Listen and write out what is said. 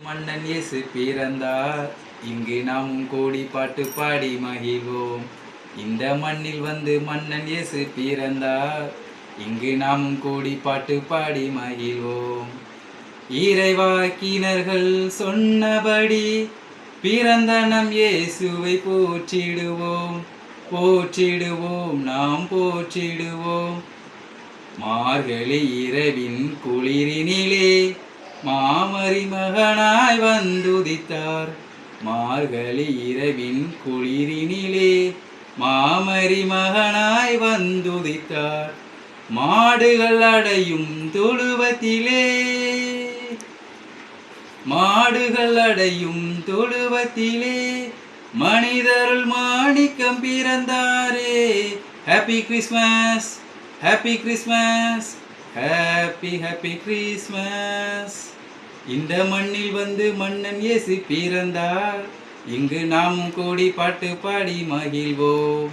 மன்னன் இயேசு பிறந்தார், இங்கு நாமும் கோடி பாட்டு பாடி மகிழ்வோம். இந்த மண்ணில் வந்து மன்னன் இயேசு பிறந்தார், இங்கு நாமும் கோடி பாட்டு பாடி மகிழ்வோம். இறைவாக்கினர்கள் சொன்னபடி பிறந்த நம் இயேசுவை போற்றிடுவோம், போற்றிடுவோம், நாம் போற்றிடுவோம். மார்கழி இரவின் குளிரினிலே மாமரி மகனாய் வந்துதித்தார். மார்கழி இரவின் குளிரினிலே மாமரி மகனாய் வந்துதித்தார். மாடுகள் அடையும் தொழுவத்திலே, மாடுகள் அடையும் தொழுவத்திலே மனிதருள் மாணிக்கம் பிறந்தாரே. Happy Christmas, happy Christmas, happy happy Christmas. இந்த மண்ணில் வந்து மன்னன் இயேசு பிறந்தார், இங்கு நாமும் கோடி பாட்டு பாடி மகிழ்வோம்.